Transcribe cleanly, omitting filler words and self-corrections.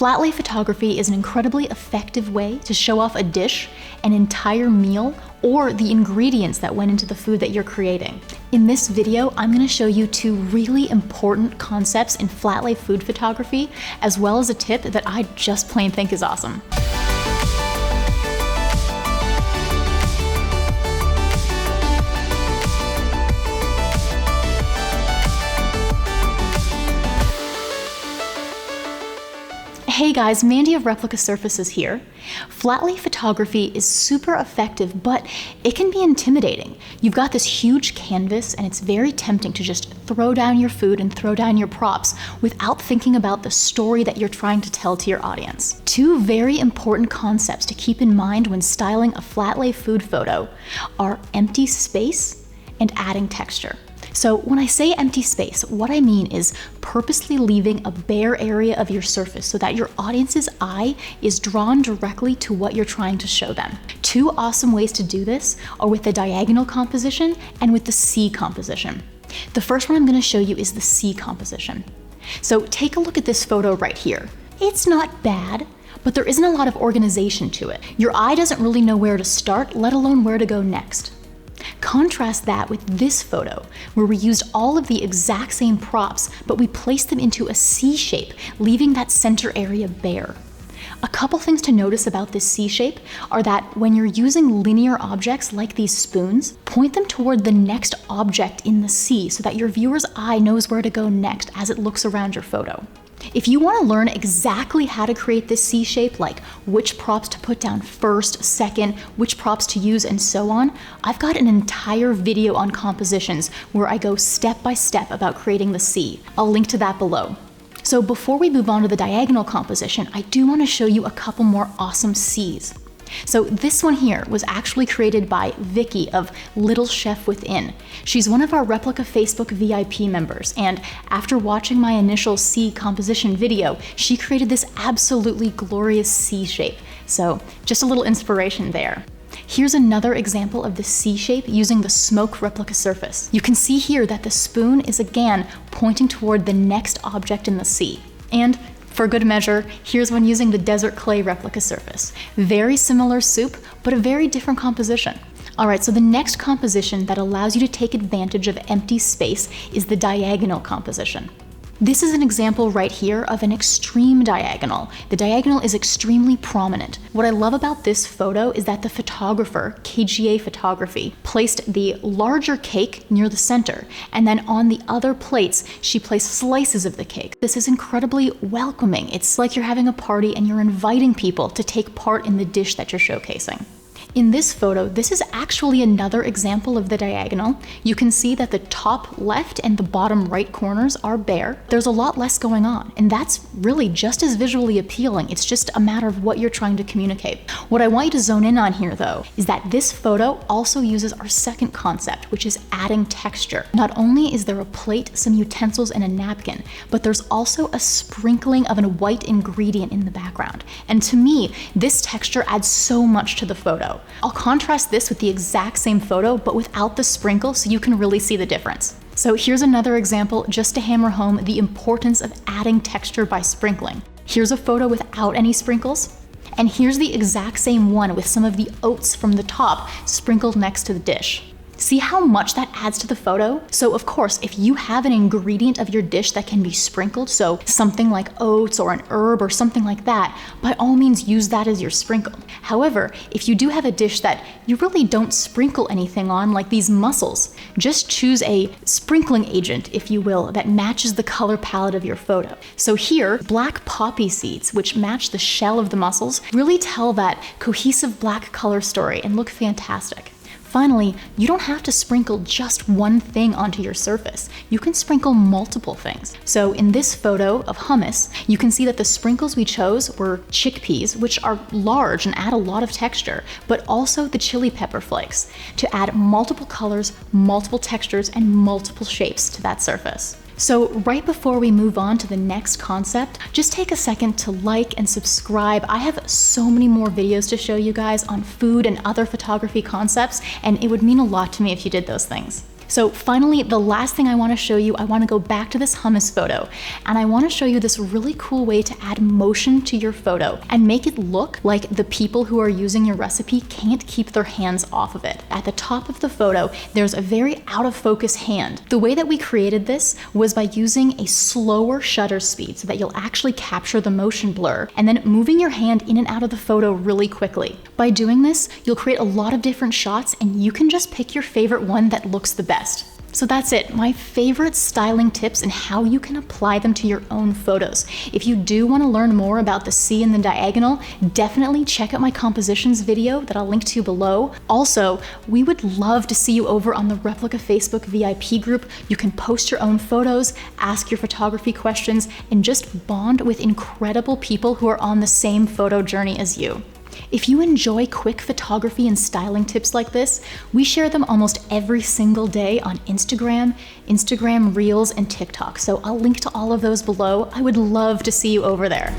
Flat lay photography is an incredibly effective way to show off a dish, an entire meal, or the ingredients that went into the food that you're creating. In this video, I'm gonna show you two really important concepts in flat lay food photography, as well as a tip that I just plain think is awesome. Hey guys, Mandy of Replica Surfaces here. Flat lay photography is super effective, but it can be intimidating. You've got this huge canvas and it's very tempting to just throw down your food and throw down your props without thinking about the story that you're trying to tell to your audience. Two very important concepts to keep in mind when styling a flat lay food photo are empty space and adding texture. So when I say empty space, what I mean is purposely leaving a bare area of your surface so that your audience's eye is drawn directly to what you're trying to show them. Two awesome ways to do this are with the diagonal composition and with the C composition. The first one I'm going to show you is the C composition. So take a look at this photo right here. It's not bad, but there isn't a lot of organization to it. Your eye doesn't really know where to start, let alone where to go next. Contrast that with this photo, where we used all of the exact same props, but we placed them into a C shape, leaving that center area bare. A couple things to notice about this C shape are that when you're using linear objects like these spoons, point them toward the next object in the C so that your viewer's eye knows where to go next as it looks around your photo. If you want to learn exactly how to create this C shape, like which props to put down first, second, which props to use, and so on, I've got an entire video on compositions where I go step by step about creating the C. I'll link to that below. So before we move on to the diagonal composition, I do want to show you a couple more awesome Cs. So this one here was actually created by Vicky of Little Chef Within. She's one of our Replica Facebook VIP members, and after watching my initial C composition video, she created this absolutely glorious C shape. So just a little inspiration there. Here's another example of the C shape using the smoke replica surface. You can see here that the spoon is again pointing toward the next object in the C. And for good measure, here's one using the desert clay replica surface. Very similar soup, but a very different composition. All right, so the next composition that allows you to take advantage of empty space is the diagonal composition. This is an example right here of an extreme diagonal. The diagonal is extremely prominent. What I love about this photo is that the photographer, KGA Photography, placed the larger cake near the center, and then on the other plates, she placed slices of the cake. This is incredibly welcoming. It's like you're having a party and you're inviting people to take part in the dish that you're showcasing. In this photo, this is actually another example of the diagonal. You can see that the top left and the bottom right corners are bare. There's a lot less going on, and that's really just as visually appealing. It's just a matter of what you're trying to communicate. What I want you to zone in on here, though, is that this photo also uses our second concept, which is adding texture. Not only is there a plate, some utensils, and a napkin, but there's also a sprinkling of a white ingredient in the background. And to me, this texture adds so much to the photo. I'll contrast this with the exact same photo, but without the sprinkle so you can really see the difference. So here's another example just to hammer home the importance of adding texture by sprinkling. Here's a photo without any sprinkles, and here's the exact same one with some of the oats from the top sprinkled next to the dish. See how much that adds to the photo? So of course, if you have an ingredient of your dish that can be sprinkled, so something like oats or an herb or something like that, by all means use that as your sprinkle. However, if you do have a dish that you really don't sprinkle anything on, like these mussels, just choose a sprinkling agent, if you will, that matches the color palette of your photo. So here, black poppy seeds, which match the shell of the mussels, really tell that cohesive black color story and look fantastic. Finally, you don't have to sprinkle just one thing onto your surface. You can sprinkle multiple things. So in this photo of hummus, you can see that the sprinkles we chose were chickpeas, which are large and add a lot of texture, but also the chili pepper flakes to add multiple colors, multiple textures, and multiple shapes to that surface. So right before we move on to the next concept, just take a second to like and subscribe. I have so many more videos to show you guys on food and other photography concepts, and it would mean a lot to me if you did those things. So finally, the last thing I want to show you, I want to go back to this hummus photo, and I want to show you this really cool way to add motion to your photo and make it look like the people who are using your recipe can't keep their hands off of it. At the top of the photo, there's a very out of focus hand. The way that we created this was by using a slower shutter speed so that you'll actually capture the motion blur, and then moving your hand in and out of the photo really quickly. By doing this, you'll create a lot of different shots, and you can just pick your favorite one that looks the best. So that's it, my favorite styling tips and how you can apply them to your own photos. If you do want to learn more about the C and the diagonal, definitely check out my compositions video that I'll link to below. Also, we would love to see you over on the Replica Facebook VIP group. You can post your own photos, ask your photography questions, and just bond with incredible people who are on the same photo journey as you. If you enjoy quick photography and styling tips like this, we share them almost every single day on Instagram, Reels, and TikTok. So I'll link to all of those below. I would love to see you over there.